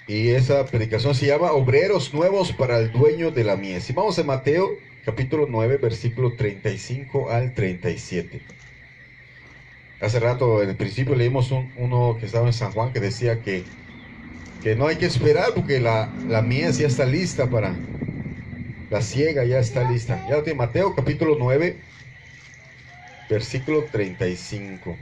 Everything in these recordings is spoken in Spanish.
Y esa predicación se llama Obreros Nuevos para el Dueño de la Mies. Y vamos a Mateo capítulo 9, versículo 35 al 37. Hace rato, en el principio, leímos uno que estaba en San Juan que decía que no hay que esperar porque la mies ya está lista para, la siega ya está lista. Ya lo tiene Mateo capítulo 9, versículo 35.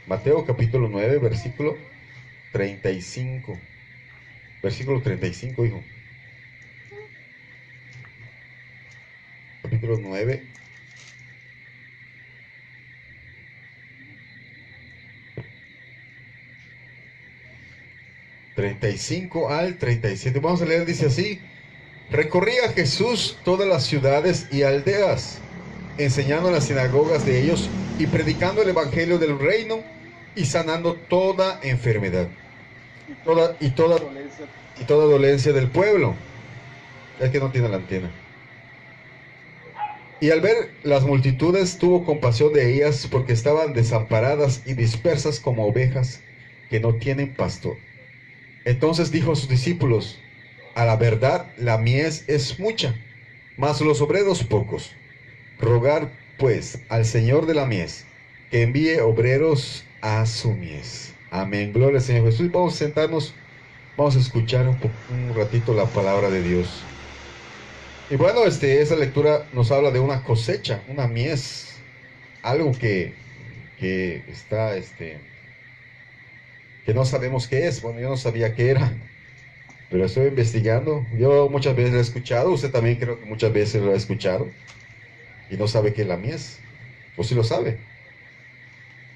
Mateo capítulo 9, versículo 35. Versículo 35, hijo. Capítulo 9. Al 37. Vamos a leer, dice así. Recorría Jesús todas las ciudades y aldeas, enseñando en las sinagogas de ellos y predicando el evangelio del reino y sanando toda enfermedad y toda dolencia del pueblo. Es que no tiene la antena. Y al ver las multitudes tuvo compasión de ellas porque estaban desamparadas y dispersas como ovejas que no tienen pastor. Entonces dijo a sus discípulos: a la verdad la mies es mucha, mas los obreros pocos. Rogad pues al Señor de la mies que envíe obreros a su mies. Amén. Gloria al Señor Jesús. Vamos a sentarnos, vamos a escuchar un ratito la palabra de Dios. Y bueno, esa lectura nos habla de una cosecha, una mies, algo que está, que no sabemos qué es. Bueno, yo no sabía qué era, pero estoy investigando. Yo muchas veces lo he escuchado, usted también creo que muchas veces lo ha escuchado, y no sabe qué es la mies, o si lo sabe.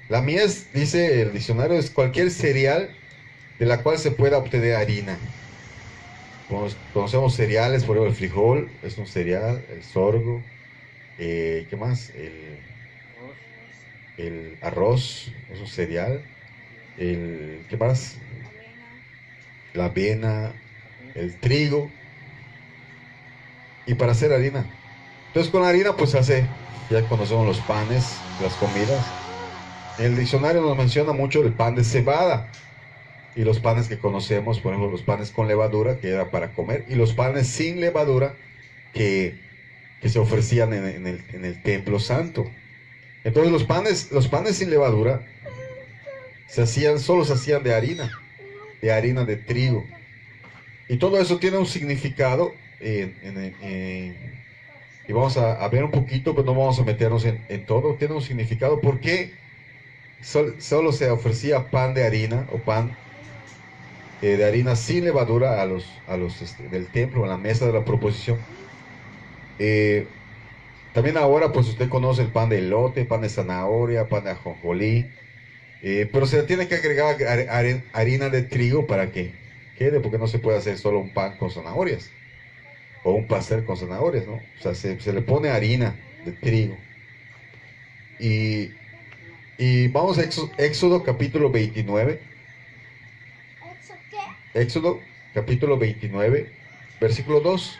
La mies, dice el diccionario, es cualquier cereal de la cual se pueda obtener harina. Conocemos cereales, por ejemplo, el frijol es un cereal, el sorgo, ¿qué más? El arroz es un cereal, ¿qué más? La avena, el trigo, y para hacer harina. Entonces con la harina pues ya conocemos los panes, las comidas. El diccionario nos menciona mucho el pan de cebada y los panes que conocemos, por ejemplo, los panes con levadura, que era para comer, y los panes sin levadura, que se ofrecían en el templo santo. Entonces los panes sin levadura solo se hacían de harina de trigo. Y todo eso tiene un significado, y vamos a ver un poquito, pero no vamos a meternos en todo. Tiene un significado porque solo se ofrecía pan de harina o pan de harina sin levadura a los del templo, en la mesa de la proposición. También ahora pues usted conoce el pan de elote, pan de zanahoria, pan de ajonjolí, pero se le tiene que agregar harina de trigo para que quede, porque no se puede hacer solo un pan con zanahorias o un pastel con zanahorias, ¿no? O sea, se le pone harina de trigo. Y vamos a Éxodo capítulo 29. Éxodo capítulo 29, versículo 2.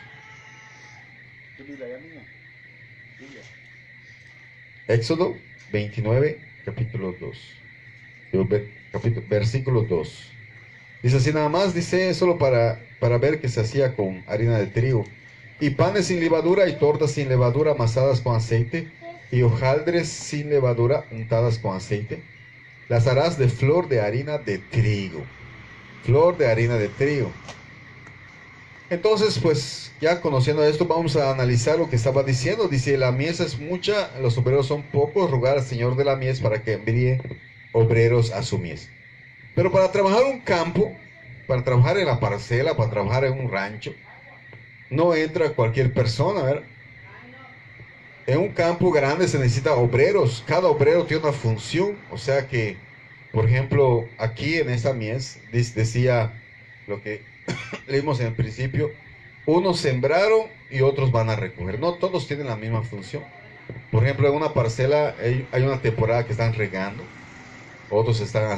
Éxodo 29, capítulo 2. Versículo 2. Dice así nada más, dice solo para ver que se hacía con harina de trigo. Y panes sin levadura y tortas sin levadura amasadas con aceite y hojaldres sin levadura untadas con aceite. Las harás de flor de harina de trigo. Flor de harina de trigo. Entonces, pues, ya conociendo esto, vamos a analizar lo que estaba diciendo. Dice, la mies es mucha, los obreros son pocos, rogar al Señor de la mies para que envíe obreros a su mies. Pero para trabajar un campo, para trabajar en la parcela, para trabajar en un rancho, no entra cualquier persona, ¿verdad? En un campo grande se necesita obreros, cada obrero tiene una función, o sea que, por ejemplo, aquí en esta mies, decía lo que leímos en el principio, unos sembraron y otros van a recoger. No todos tienen la misma función. Por ejemplo, en una parcela hay una temporada que están regando, otros están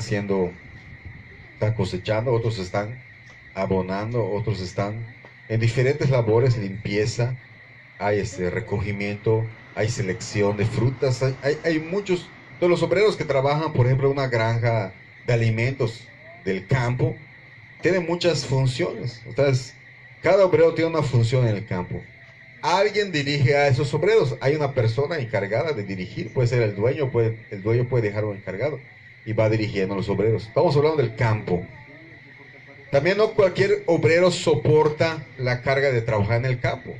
cosechando, otros están abonando, otros están en diferentes labores, limpieza, hay recogimiento, hay selección de frutas, hay Entonces los obreros que trabajan, por ejemplo, en una granja de alimentos del campo, tienen muchas funciones. Entonces, cada obrero tiene una función en el campo. Alguien dirige a esos obreros. Hay una persona encargada de dirigir. Puede ser el dueño puede dejar un encargado y va dirigiendo a los obreros. Estamos hablando del campo. También no cualquier obrero soporta la carga de trabajar en el campo.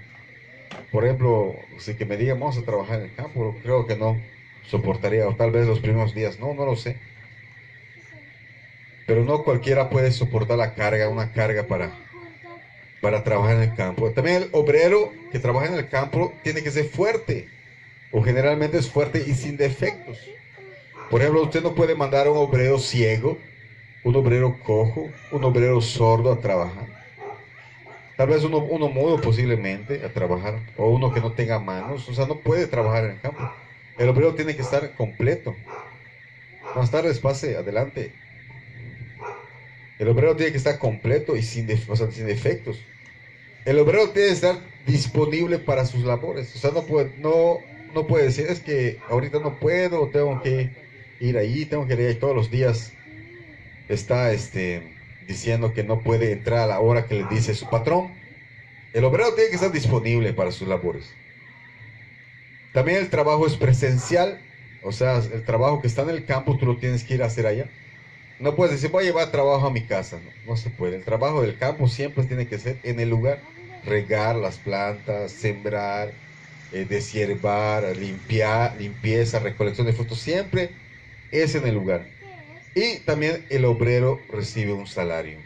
Por ejemplo, si que me digan vamos a trabajar en el campo, creo que no soportaría, o tal vez los primeros días, no lo sé. Pero no cualquiera puede soportar la carga, una carga para trabajar en el campo. También el obrero que trabaja en el campo tiene que ser fuerte, o generalmente es fuerte y sin defectos. Por ejemplo, usted no puede mandar a un obrero ciego, un obrero cojo, un obrero sordo a trabajar. Tal vez uno mudo posiblemente a trabajar, o uno que no tenga manos, o sea, no puede trabajar en el campo. El obrero tiene que estar completo. Más tarde, pase adelante. El obrero tiene que estar completo y o sea, sin defectos. El obrero tiene que estar disponible para sus labores. O sea, no puede decir, es que ahorita no puedo, tengo que ir ahí, tengo que ir ahí todos los días. Está diciendo que no puede entrar a la hora que le dice su patrón. El obrero tiene que estar disponible para sus labores. También el trabajo es presencial, o sea, el trabajo que está en el campo tú lo tienes que ir a hacer allá. No puedes decir, voy a llevar trabajo a mi casa, no se puede. El trabajo del campo siempre tiene que ser en el lugar. Regar las plantas, sembrar, deshiervar, limpieza, recolección de frutos, siempre es en el lugar. Y también el obrero recibe un salario.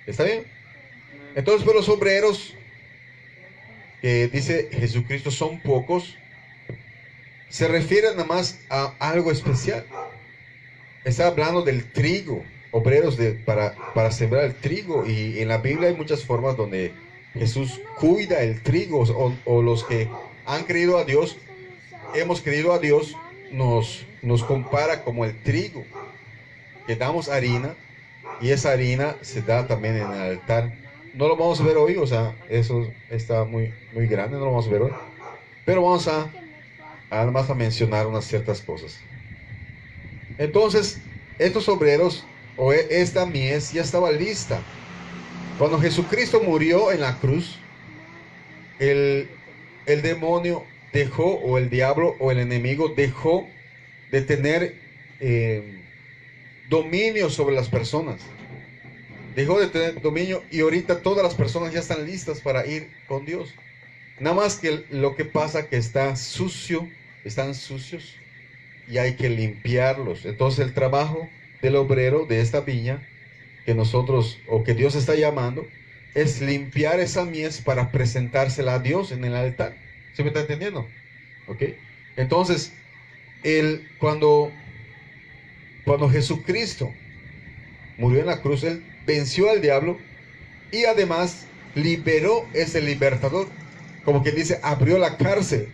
¿Está bien? Entonces, pues los obreros que dice Jesucristo son pocos, se refiere nada más a algo especial. Está hablando del trigo, obreros para sembrar el trigo. Y en la Biblia hay muchas formas donde Jesús cuida el trigo, o los que han creído a Dios, hemos creído a Dios, nos compara como el trigo, que damos harina y esa harina se da también en el altar. No lo vamos a ver hoy, o sea, eso está muy grande, no lo vamos a ver hoy. Pero vamos además a mencionar unas ciertas cosas. Entonces, estos obreros o esta mies ya estaba lista. Cuando Jesucristo murió en la cruz, el demonio dejó, o el diablo o el enemigo dejó de tener dominio sobre las personas. Dejó de tener dominio y ahorita todas las personas ya están listas para ir con Dios. Nada más que lo que pasa que están sucios y hay que limpiarlos. Entonces el trabajo del obrero de esta viña que nosotros, o que Dios está llamando, es limpiar esa mies para presentársela a Dios en el altar. ¿Se me está entendiendo? ¿Ok? Entonces, cuando Jesucristo murió en la cruz, Él venció al diablo y además liberó, ese libertador. Como quien dice, abrió la cárcel.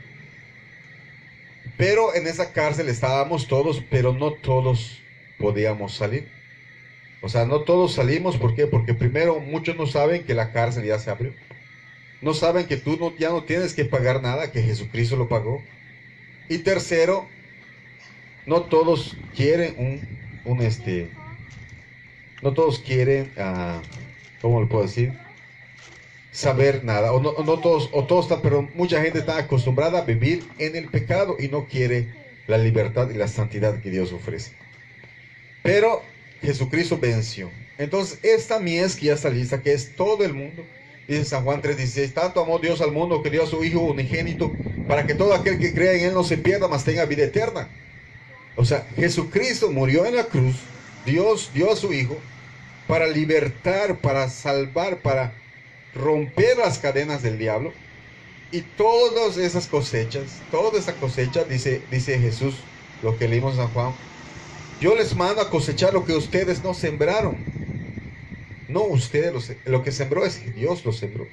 Pero en esa cárcel estábamos todos, pero no todos podíamos salir. O sea, no todos salimos. ¿Por qué? Porque primero, muchos no saben que la cárcel ya se abrió. No saben que tú ya no tienes que pagar nada, que Jesucristo lo pagó. Y tercero, no todos quieren no todos quieren, ¿cómo le puedo decir? Saber nada, no todos, pero mucha gente está acostumbrada a vivir en el pecado y no quiere la libertad y la santidad que Dios ofrece. Pero Jesucristo venció. Entonces esta mies que ya está lista, que es todo el mundo, dice San Juan 3:16, tanto amó Dios al mundo que dio a su Hijo unigénito, para que todo aquel que crea en Él no se pierda, mas tenga vida eterna. O sea, Jesucristo murió en la cruz, Dios dio a su Hijo para libertar, para salvar, para romper las cadenas del diablo. Y todas esas cosechas, toda esa cosecha, dice Jesús, lo que leímos en San Juan, yo les mando a cosechar lo que ustedes no sembraron. No ustedes, lo que sembró es que Dios lo sembró.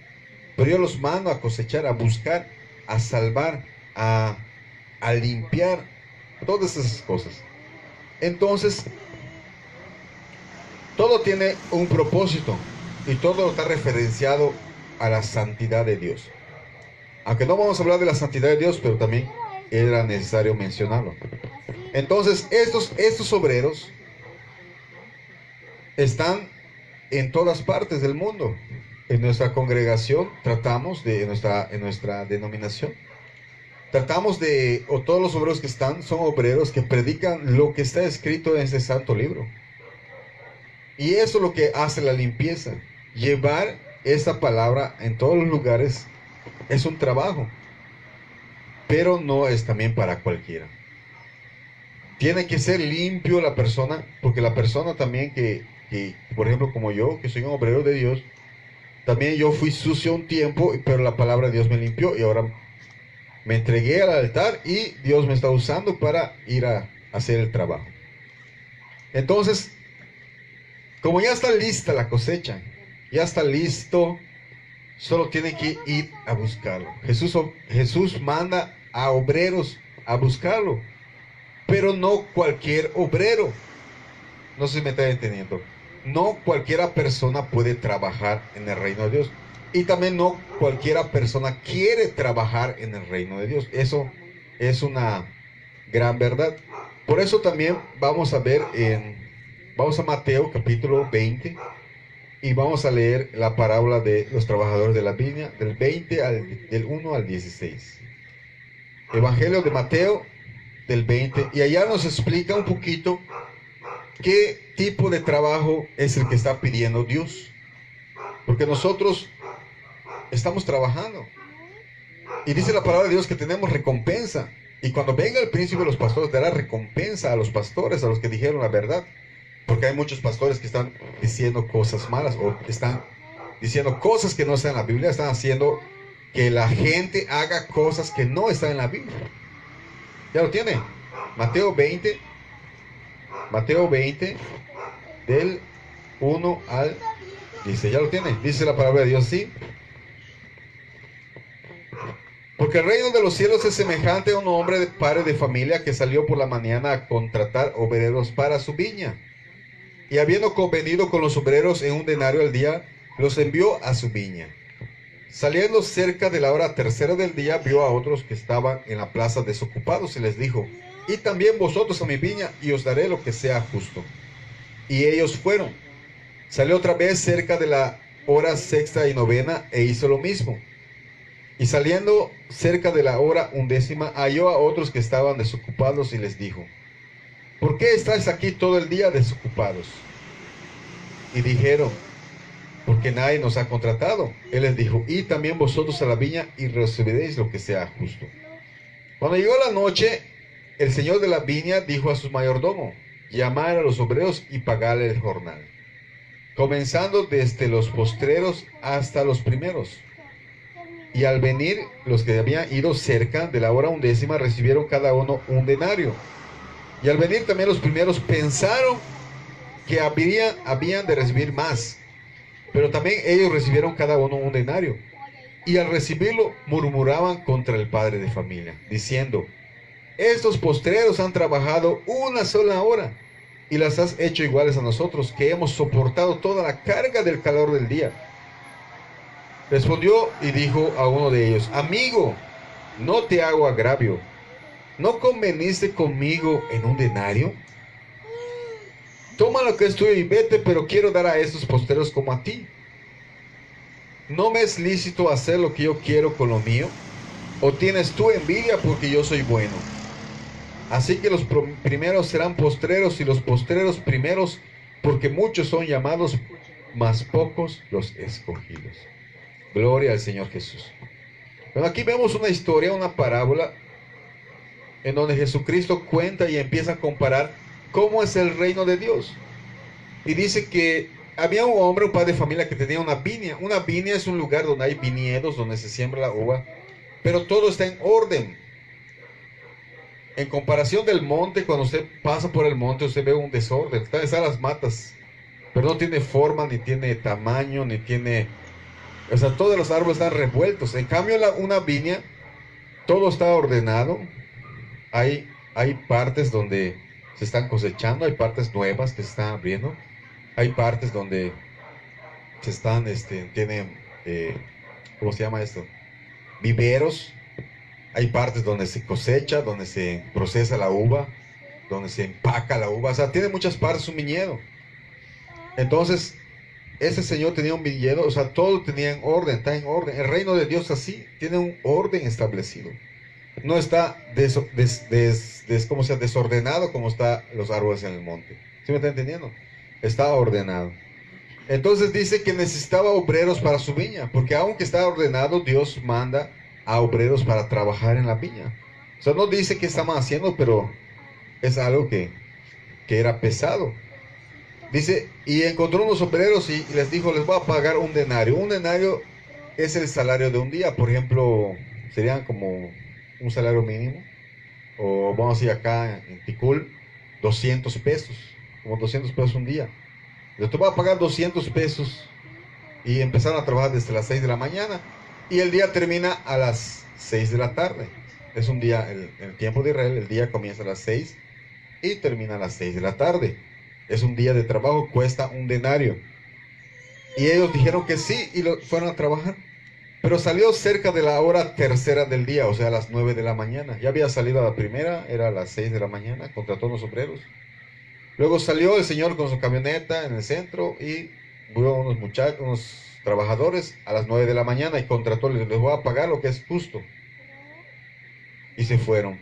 Pero yo los mando a cosechar, a buscar, a salvar, a limpiar, todas esas cosas. Entonces, todo tiene un propósito y todo está referenciado a la santidad de Dios. Aunque no vamos a hablar de la santidad de Dios, pero también era necesario mencionarlo. Entonces, estos obreros están en todas partes del mundo. En nuestra congregación tratamos de, en nuestra denominación, tratamos de, o todos los obreros que están, son obreros que predican lo que está escrito en ese santo libro. Y eso es lo que hace la limpieza. Llevar esa palabra en todos los lugares es un trabajo, pero no es también para cualquiera. Tiene que ser limpio la persona, porque la persona también que, por ejemplo, como yo, que soy un obrero de Dios, también yo fui sucio un tiempo, pero la palabra de Dios me limpió y ahora me entregué al altar y Dios me está usando para ir a hacer el trabajo. Entonces, como ya está lista la cosecha, ya está listo, solo tiene que ir a buscarlo. Jesús manda a obreros a buscarlo, pero no cualquier obrero. No sé si me está entendiendo. No cualquiera persona puede trabajar en el reino de Dios. Y también no cualquiera persona quiere trabajar en el reino de Dios. Eso es una gran verdad. Por eso también vamos a ver vamos a Mateo capítulo 20 y vamos a leer la parábola de los trabajadores de la viña del 1 al 16. Evangelio de Mateo del 20, y allá nos explica un poquito qué tipo de trabajo es el que está pidiendo Dios. Porque nosotros estamos trabajando. Y dice la palabra de Dios que tenemos recompensa. Y cuando venga el príncipe de los pastores, dará recompensa a los pastores, a los que dijeron la verdad. Porque hay muchos pastores que están diciendo cosas malas o están diciendo cosas que no están en la Biblia. Están haciendo que la gente haga cosas que no están en la Biblia. ¿Ya lo tiene? Mateo 20. Mateo 20, del 1 al 10. ¿Ya lo tiene? Dice la palabra de Dios así. Porque el reino de los cielos es semejante a un hombre padre de familia que salió por la mañana a contratar obreros para su viña. Y habiendo convenido con los obreros en un denario al día, los envió a su viña. Saliendo cerca de la hora tercera del día, vio a otros que estaban en la plaza desocupados y les dijo: y también vosotros a mi viña, y os daré lo que sea justo. Y ellos fueron. Salió otra vez cerca de la hora sexta y novena, e hizo lo mismo. Y saliendo cerca de la hora undécima, halló a otros que estaban desocupados, y les dijo: ¿por qué estáis aquí todo el día desocupados? Y dijeron: porque nadie nos ha contratado. Él les dijo: y también vosotros a la viña, y recibiréis lo que sea justo. Cuando llegó la noche, el señor de la viña dijo a su mayordomo: llamar a los obreros y pagarle el jornal, comenzando desde los postreros hasta los primeros. Y al venir, los que habían ido cerca de la hora undécima recibieron cada uno un denario. Y al venir también los primeros pensaron que habían de recibir más, pero también ellos recibieron cada uno un denario. Y al recibirlo murmuraban contra el padre de familia, diciendo: estos postreros han trabajado una sola hora y las has hecho iguales a nosotros, que hemos soportado toda la carga del calor del día. Respondió y dijo a uno de ellos: amigo, no te hago agravio. ¿No conveniste conmigo en un denario? Toma lo que es tuyo y vete, pero quiero dar a estos postreros como a ti. ¿No me es lícito hacer lo que yo quiero con lo mío? ¿O tienes tú envidia porque yo soy bueno? Así que los primeros serán postreros y los postreros primeros, porque muchos son llamados, mas pocos los escogidos. Gloria al Señor Jesús. Bueno, aquí vemos una historia, una parábola, en donde Jesucristo cuenta y empieza a comparar cómo es el reino de Dios. Y dice que había un hombre, un padre de familia, que tenía una viña. Una viña es un lugar donde hay viñedos, donde se siembra la uva, pero todo está en orden. En comparación del monte, cuando usted pasa por el monte, usted ve un desorden. Están las matas, pero no tiene forma, ni tiene tamaño, ni tiene... O sea, todos los árboles están revueltos. En cambio, una viña, todo está ordenado. Hay partes donde se están cosechando, hay partes nuevas que se están abriendo. Hay partes donde se están, tienen, ¿cómo se llama esto? Viveros. Hay partes donde se cosecha, donde se procesa la uva, donde se empaca la uva. O sea, tiene muchas partes un viñedo. Entonces, ese señor tenía un viñedo, o sea, todo tenía en orden, está en orden. El reino de Dios así, tiene un orden establecido. No está ¿cómo se llama? Desordenado como están los árboles en el monte. ¿Sí me está entendiendo? Está ordenado. Entonces dice que necesitaba obreros para su viña, porque aunque está ordenado, Dios manda a obreros para trabajar en la viña. O sea, no dice qué estaban haciendo, pero es algo que era pesado. Dice, y encontró unos obreros y les dijo, les voy a pagar un denario. Un denario es el salario de un día. Por ejemplo, serían como un salario mínimo. O vamos a decir acá en Ticul, 200 pesos. Como 200 pesos un día. Yo te voy a pagar 200 pesos. Y empezaron a trabajar desde las 6 de la mañana. Y el día termina a las 6 de la tarde. Es un día, el tiempo de Israel, el día comienza a las 6 y termina a las 6 de la tarde. Es un día de trabajo, cuesta un denario. Y ellos dijeron que sí y fueron a trabajar. Pero salió cerca de la hora tercera del día, o sea, a las 9 de la mañana. Ya había salido a la primera, era a las 6 de la mañana, contrató a los obreros. Luego salió el señor con su camioneta en el centro y vio unos muchachos, unos trabajadores a las 9 de la mañana y contrató, les voy a pagar lo que es justo. Y se fueron.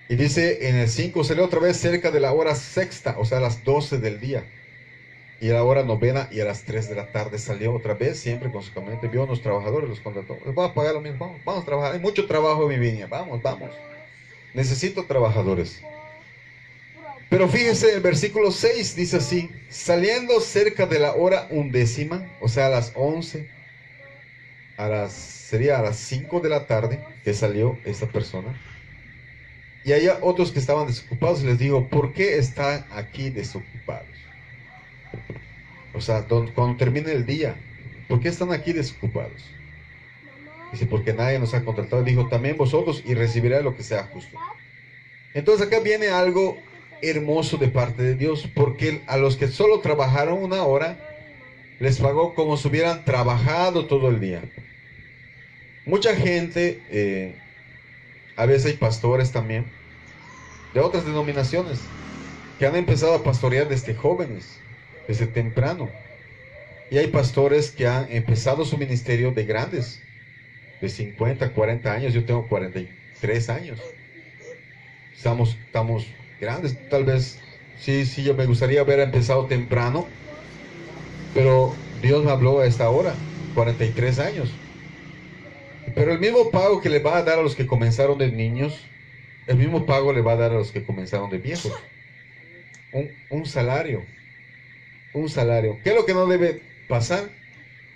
Y dice en el 5, salió otra vez cerca de la hora sexta, o sea, a las 12 del día. Y a la hora novena y a las 3 de la tarde salió otra vez, siempre con su camioneta. Vio a unos trabajadores, los contrató. Les voy a pagar lo mismo, vamos a trabajar. Hay mucho trabajo en mi viña, vamos. Necesito trabajadores. Pero fíjese, el versículo 6 dice así, saliendo cerca de la hora 11, o sea, a las 11, sería a las 5 de la tarde que salió esta persona. Y había otros que estaban desocupados y les digo, ¿por qué están aquí desocupados? O sea, cuando termine el día, ¿por qué están aquí desocupados? Dice, porque nadie nos ha contratado. Dijo, también vosotros y recibirá lo que sea justo. Entonces acá viene algo hermoso de parte de Dios, porque a los que solo trabajaron una hora, les pagó como si hubieran trabajado todo el día. Mucha gente, a veces hay pastores también, de otras denominaciones, que han empezado a pastorear desde jóvenes, desde temprano. Y hay pastores que han empezado su ministerio de grandes, de 50, 40 años. Yo tengo 43 años. Estamos grandes. Tal vez, sí, yo me gustaría haber empezado temprano, pero Dios me habló a esta hora, 43 años. Pero el mismo pago que le va a dar a los que comenzaron de niños, el mismo pago le va a dar a los que comenzaron de viejos. Un salario. Un salario. ¿Qué es lo que no debe pasar?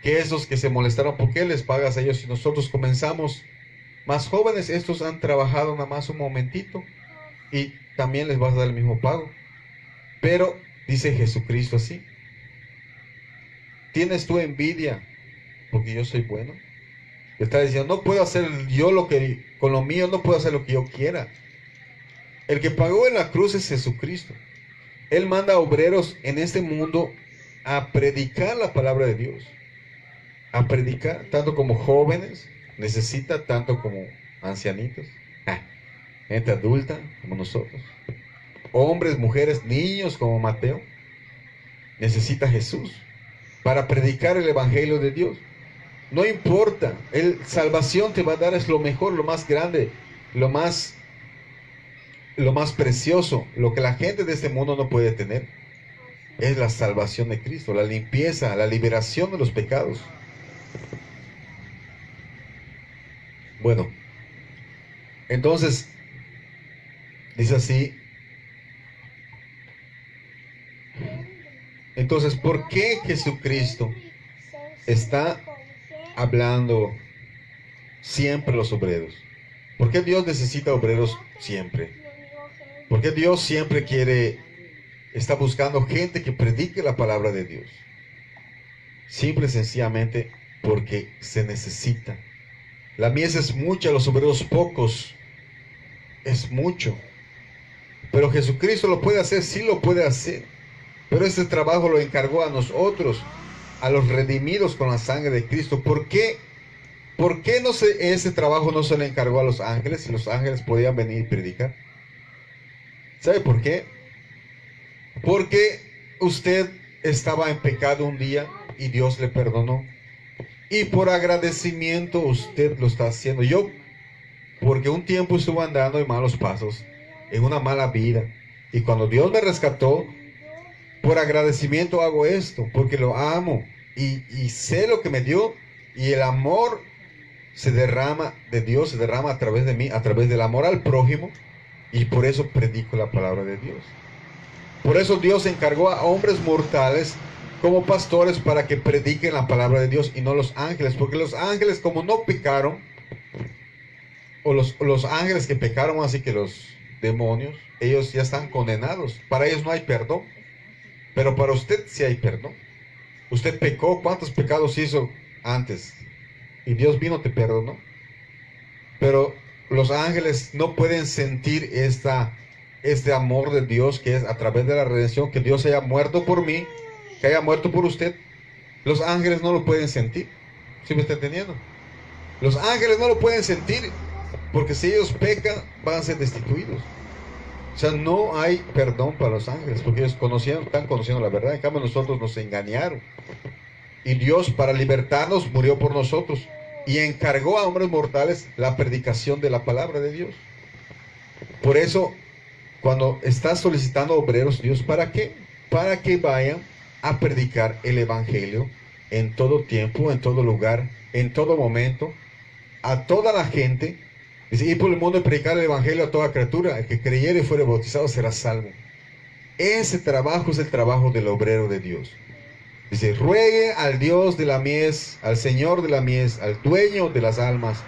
Que esos que se molestaron, ¿por qué les pagas a ellos si nosotros comenzamos más jóvenes? Estos han trabajado nada más un momentito y también les vas a dar el mismo pago. Pero dice Jesucristo así: ¿tienes tú envidia porque yo soy bueno? Está diciendo, no puedo hacer yo con lo mío no puedo hacer lo que yo quiera. El que pagó en la cruz es Jesucristo. Él manda obreros en este mundo a predicar la palabra de Dios. A predicar, tanto como jóvenes, necesita tanto como ancianitos, gente adulta como nosotros, hombres, mujeres, niños como Mateo. Necesita Jesús para predicar el evangelio de Dios. No importa, salvación te va a dar, es lo mejor, lo más grande, lo más precioso, lo que la gente de este mundo no puede tener. Es la salvación de Cristo, la limpieza, la liberación de los pecados. Bueno, entonces, dice así. Entonces, ¿por qué Jesucristo está hablando siempre a los obreros? ¿Por qué Dios necesita obreros siempre? ¿Por qué Dios siempre está buscando gente que predique la palabra de Dios? Simple y sencillamente porque se necesita. La mies es mucha, los obreros pocos. Es mucho. Pero Jesucristo lo puede hacer, sí lo puede hacer. Pero este trabajo lo encargó a nosotros, a los redimidos con la sangre de Cristo. ¿Por qué? ¿Por qué ese trabajo no se le encargó a los ángeles, si los ángeles podían venir y predicar? ¿Sabe por qué? Porque usted estaba en pecado un día y Dios le perdonó. Y por agradecimiento usted lo está haciendo. Yo, porque un tiempo estuve andando en malos pasos, en una mala vida. Y cuando Dios me rescató, por agradecimiento hago esto, porque lo amo. Y sé lo que me dio. Y el amor se derrama de Dios, se derrama a través de mí, a través del amor al prójimo. Y por eso predico la palabra de Dios. Por eso Dios encargó a hombres mortales como pastores para que prediquen la palabra de Dios y no los ángeles. Porque los ángeles, como no pecaron, o los ángeles que pecaron, así que los demonios, ellos ya están condenados. Para ellos no hay perdón. Pero para usted sí hay perdón. Usted pecó, ¿cuántos pecados hizo antes? Y Dios vino, te perdonó. Pero los ángeles no pueden sentir este amor de Dios, que es a través de la redención, que Dios haya muerto por mí, que haya muerto por usted. Los ángeles no lo pueden sentir. ¿Sí me está entendiendo? Los ángeles no lo pueden sentir, porque si ellos pecan, van a ser destituidos. O sea, no hay perdón para los ángeles, porque ellos están conociendo la verdad. En cambio, nosotros nos engañaron. Y Dios, para libertarnos, murió por nosotros. Y encargó a hombres mortales la predicación de la palabra de Dios. Por eso, cuando estás solicitando obreros, Dios, ¿para qué? Para que vayan a predicar el evangelio en todo tiempo, en todo lugar, en todo momento, a toda la gente. Dice, ir por el mundo y predicar el evangelio a toda criatura. El que creyere y fuere bautizado será salvo. Ese trabajo es el trabajo del obrero de Dios. Dice, ruegue al Dios de la mies, al Señor de la mies, al dueño de las almas,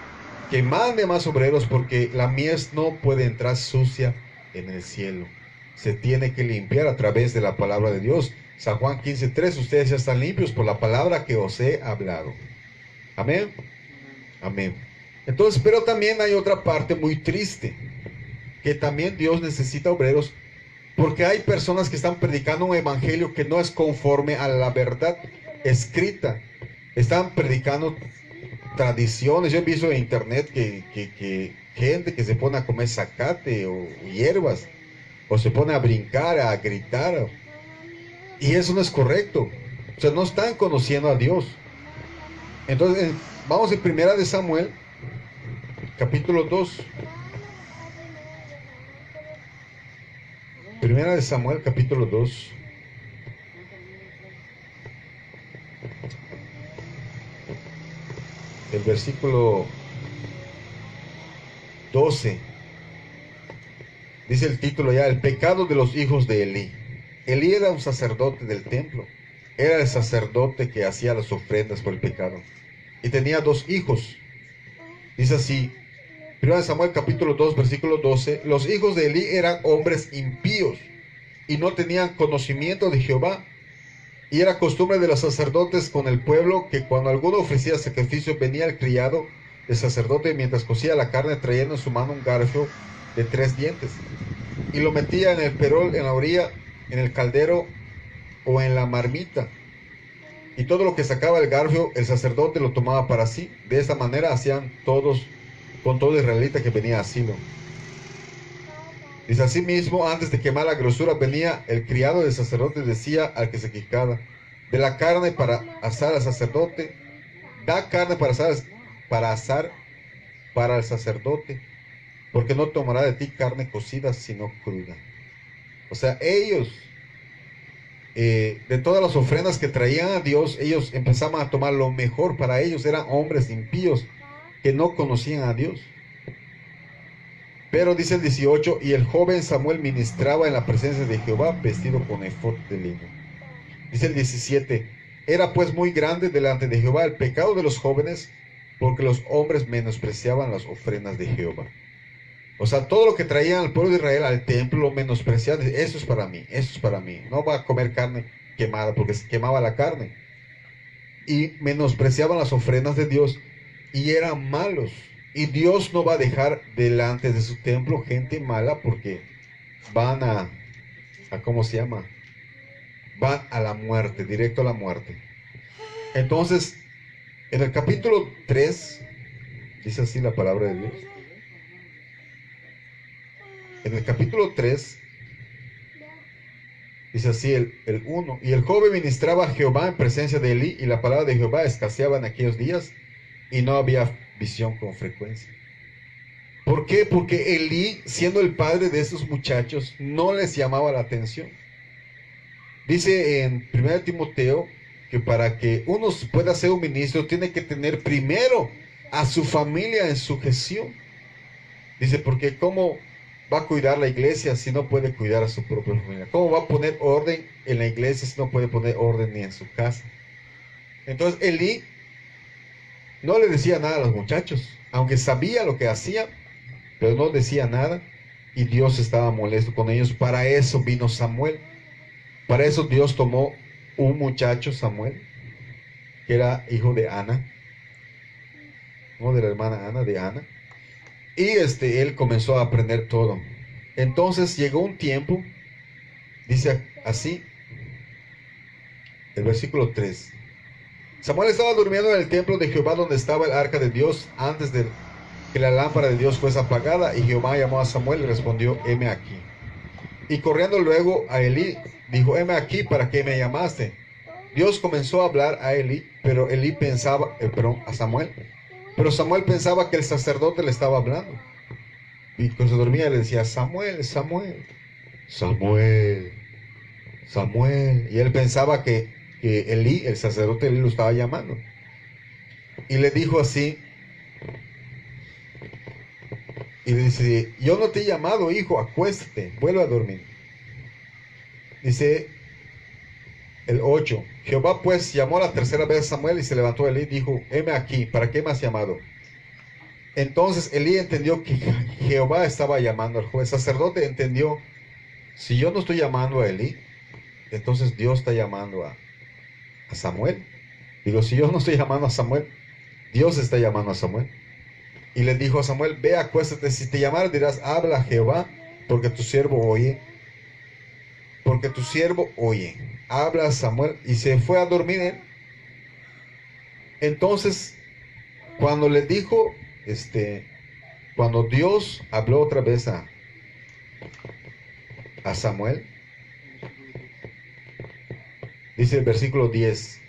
que mande más obreros, porque la mies no puede entrar sucia en el cielo. Se tiene que limpiar a través de la palabra de Dios. San Juan 15:3, ustedes ya están limpios por la palabra que os he hablado. Amén. Amén. Entonces, pero también hay otra parte muy triste, que también Dios necesita obreros, porque hay personas que están predicando un evangelio que no es conforme a la verdad escrita. Están predicando tradiciones. Yo he visto en internet que gente que se pone a comer zacate o hierbas, o se pone a brincar, a gritar, y eso no es correcto. O sea, no están conociendo a Dios. Entonces, vamos en Primera de Samuel, capítulo 2. Primera de Samuel, capítulo 2. El versículo 12. Dice el título ya, el pecado de los hijos de Elí. Elí era un sacerdote del templo. Era el sacerdote que hacía las ofrendas por el pecado. Y tenía dos hijos. Dice así, 1 Samuel capítulo 2, versículo 12. Los hijos de Elí eran hombres impíos y no tenían conocimiento de Jehová. Y era costumbre de los sacerdotes con el pueblo que cuando alguno ofrecía sacrificio, venía el criado del sacerdote mientras cocía la carne, trayendo en su mano un garfio de 3 dientes, y lo metía en el perol, en la orilla, en el caldero o en la marmita. Y todo lo que sacaba el garfio, el sacerdote lo tomaba para sí. De esta manera hacían todos, con todo israelita que venía a Silo. Dice, así mismo, antes de quemar la grosura, venía el criado del sacerdote y decía al que se quejaba, de la carne para asar al sacerdote, da carne para asar para el sacerdote, porque no tomará de ti carne cocida, sino cruda. O sea, ellos, de todas las ofrendas que traían a Dios, ellos empezaban a tomar lo mejor para ellos. Eran hombres impíos que no conocían a Dios. Pero dice el 18, y el joven Samuel ministraba en la presencia de Jehová vestido con efod de lino. Dice el 17, era pues muy grande delante de Jehová el pecado de los jóvenes, porque los hombres menospreciaban las ofrendas de Jehová. O sea, todo lo que traían al pueblo de Israel al templo lo menospreciaban. Eso es para mí, eso es para mí. No va a comer carne quemada, porque se quemaba la carne. Y menospreciaban las ofrendas de Dios y eran malos. Y Dios no va a dejar delante de su templo gente mala, porque van a ¿cómo se llama? Van a la muerte, directo a la muerte. Entonces, en el capítulo 3, dice así la palabra de Dios. En el capítulo 3, Dice así el 1. Y el joven ministraba a Jehová en presencia de Elí, y la palabra de Jehová escaseaba en aquellos días, y no había visión con frecuencia. ¿Por qué? Porque Elí, siendo el padre de estos muchachos, no les llamaba la atención. Dice en 1 Timoteo que para que uno pueda ser un ministro, tiene que tener primero a su familia en sujeción. Dice, porque ¿cómo va a cuidar la iglesia si no puede cuidar a su propia familia? ¿Cómo va a poner orden en la iglesia si no puede poner orden ni en su casa? Entonces Elí no le decía nada a los muchachos, aunque sabía lo que hacían, pero no decía nada, y Dios estaba molesto con ellos. Para eso vino Samuel. Para eso Dios tomó un muchacho, Samuel, que era hijo de Ana, no de la hermana Ana, de Ana, y él comenzó a aprender todo. Entonces llegó un tiempo, dice así, el versículo 3. Samuel estaba durmiendo en el templo de Jehová donde estaba el arca de Dios antes de que la lámpara de Dios fuese apagada, y Jehová llamó a Samuel y respondió, heme aquí. Y corriendo luego a Elí, dijo, heme aquí, ¿para qué me llamaste? Dios comenzó a hablar a Elí, pero Elí pensaba, a Samuel, pero Samuel pensaba que el sacerdote le estaba hablando. Y cuando se dormía le decía, Samuel, Samuel, Samuel, Samuel. Y él pensaba que Elí, el sacerdote Elí, lo estaba llamando. Y le dijo así, y le dice, yo no te he llamado, hijo, acuéstate, vuelve a dormir. Dice el 8, Jehová pues llamó la tercera vez a Samuel, y se levantó Elí y dijo, heme aquí, ¿para qué me has llamado? Entonces Elí entendió que Jehová estaba llamando al juez. El sacerdote entendió, si yo no estoy llamando a Elí, entonces Dios está llamando a Samuel. Digo, si yo no estoy llamando a Samuel, Dios está llamando a Samuel. Y le dijo a Samuel, ve, acuéstate, si te llamara dirás, habla Jehová, porque tu siervo oye. Porque tu siervo oye. Habla Samuel, y se fue a dormir él. Entonces, cuando le dijo, cuando Dios habló otra vez a Samuel, dice el versículo 10,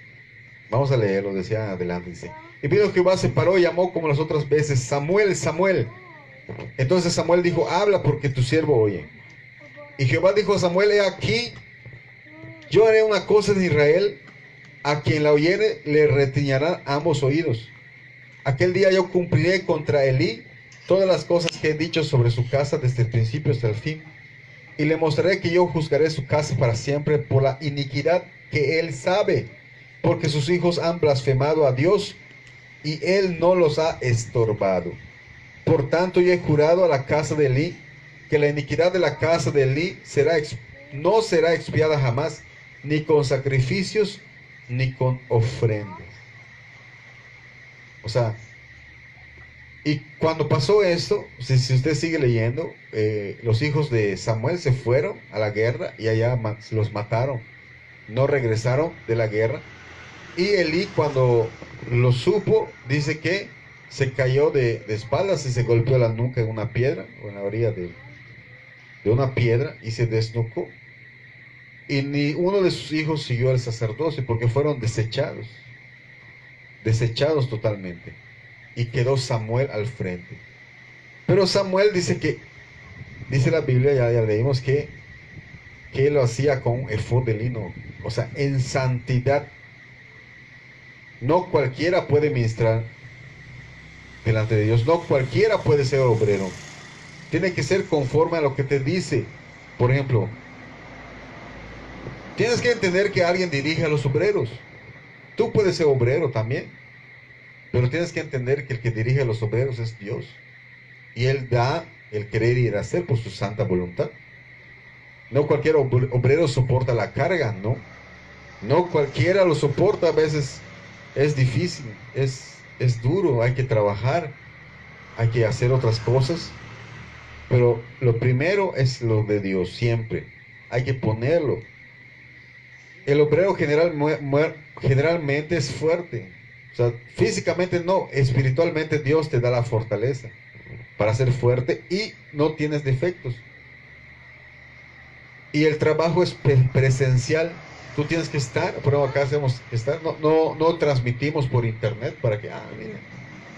vamos a leerlo, decía adelante, dice, y vino Jehová, se paró y llamó como las otras veces, Samuel, Samuel. Entonces Samuel dijo, habla, porque tu siervo oye. Y Jehová dijo a Samuel, he aquí, yo haré una cosa en Israel, a quien la oyere le retiñarán ambos oídos. Aquel día yo cumpliré contra Elí todas las cosas que he dicho sobre su casa desde el principio hasta el fin, y le mostraré que yo juzgaré su casa para siempre por la iniquidad que él sabe, porque sus hijos han blasfemado a Dios, y él no los ha estorbado. Por tanto, yo he jurado a la casa de Elí, que la iniquidad de la casa de Elí no será expiada jamás, ni con sacrificios, ni con ofrendas. O sea, y cuando pasó esto, si usted sigue leyendo, los hijos de Samuel se fueron a la guerra y allá los mataron. No regresaron de la guerra. Y Elí, cuando lo supo, dice que se cayó de espaldas y se golpeó la nuca en una piedra, o en la orilla de una piedra, y se desnucó. Y ni uno de sus hijos siguió el sacerdocio, porque fueron desechados totalmente. Y quedó Samuel al frente. Pero Samuel dice la Biblia, ya leímos, que lo hacía con un efod de lino, o sea, en santidad. No cualquiera puede ministrar delante de Dios, no cualquiera puede ser obrero. Tiene que ser conforme a lo que te dice. Por ejemplo, tienes que entender que alguien dirige a los obreros. Tú puedes ser obrero también, pero tienes que entender que el que dirige a los obreros es Dios, y Él da el querer y el hacer por su santa voluntad. No cualquier obrero soporta la carga, no cualquiera lo soporta. A veces es difícil, es duro, hay que trabajar, hay que hacer otras cosas, pero lo primero es lo de Dios, siempre hay que ponerlo. El obrero generalmente es fuerte, o sea, físicamente no, espiritualmente Dios te da la fortaleza para ser fuerte y no tienes defectos. y el trabajo es presencial. Tú tienes que estar, por ejemplo, acá hacemos estar, no transmitimos por internet para que, mira,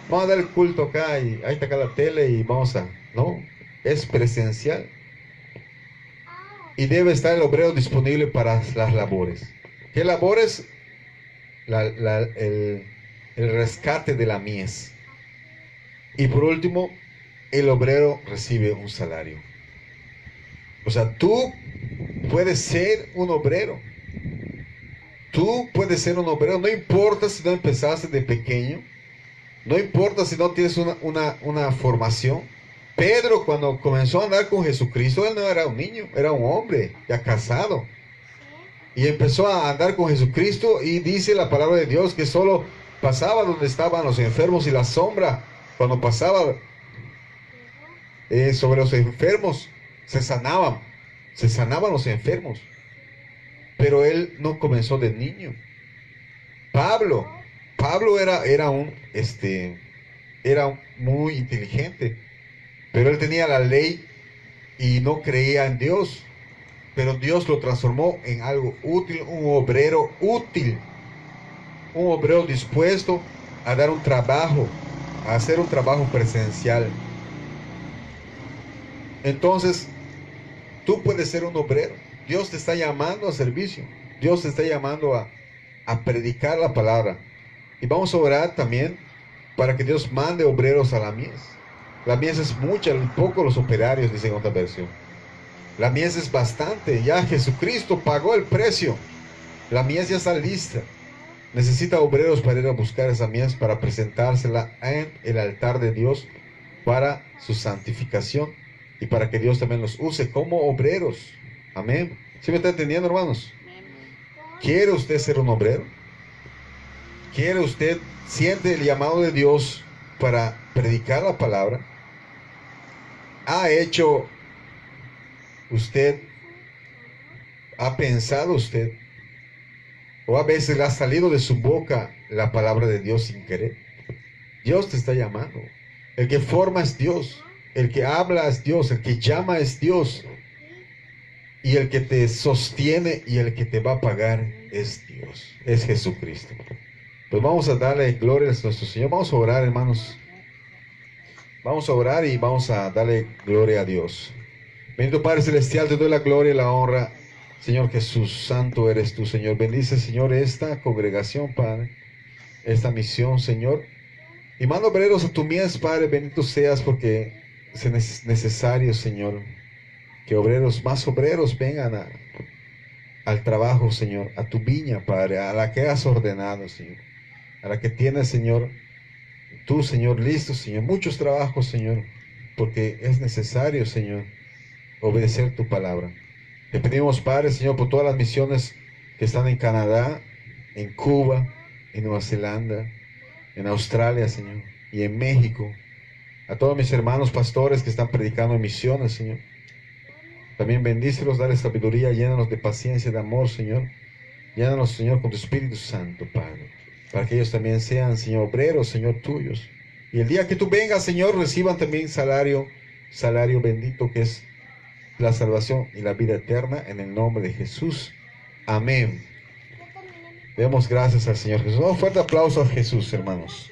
vamos a dar el culto acá y ahí está acá la tele y vamos a, no, es presencial. Y debe estar el obrero disponible para las labores. ¿Qué labores? El rescate de la mies. Y por último, el obrero recibe un salario. O sea, tú puedes ser un obrero. Tú puedes ser un obrero, no importa si no empezaste de pequeño, no importa si no tienes una formación. Pedro, cuando comenzó a andar con Jesucristo, él no era un niño, era un hombre ya casado. Y empezó a andar con Jesucristo y dice la palabra de Dios que solo pasaba donde estaban los enfermos y la sombra, cuando pasaba sobre los enfermos, se sanaban los enfermos. Pero él no comenzó de niño. Pablo era muy inteligente, pero él tenía la ley y no creía en Dios. Pero Dios lo transformó en algo útil, útil, un obrero dispuesto a dar un trabajo, a hacer un trabajo presencial. Entonces, tú puedes ser un obrero. Dios te está llamando a servicio. Dios te está llamando a predicar la palabra. Y vamos a orar también para que Dios mande obreros a la mies. La mies es mucha, poco los operarios, dice en otra versión. La mies es bastante. Ya Jesucristo pagó el precio. La mies ya está lista. Necesita obreros para ir a buscar esa mies, para presentársela en el altar de Dios para su santificación y para que Dios también los use como obreros. Amén. ¿Sí me está entendiendo, hermanos? ¿Quiere usted ser un obrero? ¿Quiere usted, siente el llamado de Dios para predicar la palabra? ¿Ha hecho usted, ha pensado usted, o a veces le ha salido de su boca la palabra de Dios sin querer? Dios te está llamando. El que forma es Dios. El que habla es Dios. El que llama es Dios. Y el que te sostiene y el que te va a pagar es Dios. Es Jesucristo. Pues vamos a darle gloria a nuestro Señor. Vamos a orar, hermanos. Vamos a orar y vamos a darle gloria a Dios. Bendito Padre Celestial, te doy la gloria y la honra. Señor Jesús, santo eres tú, Señor. Bendice, Señor, esta congregación, Padre. Esta misión, Señor. Y manda obreros a tu mies, Padre. Bendito seas porque es necesario, Señor, que más obreros vengan al trabajo, Señor, a tu viña, Padre, a la que has ordenado, Señor, a la que tienes, Señor, tú, Señor, listo, Señor, muchos trabajos, Señor, porque es necesario, Señor, obedecer tu palabra. Te pedimos, Padre, Señor, por todas las misiones que están en Canadá, en Cuba, en Nueva Zelanda, en Australia, Señor, y en México, a todos mis hermanos pastores que están predicando en misiones, Señor. También bendícelos, dale sabiduría, llénanos de paciencia, de amor, Señor. Llénanos, Señor, con tu Espíritu Santo, Padre, para que ellos también sean, Señor, obreros, Señor, tuyos. Y el día que tú vengas, Señor, reciban también salario bendito que es la salvación y la vida eterna, en el nombre de Jesús. Amén. Demos gracias al Señor Jesús. Un fuerte aplauso a Jesús, hermanos.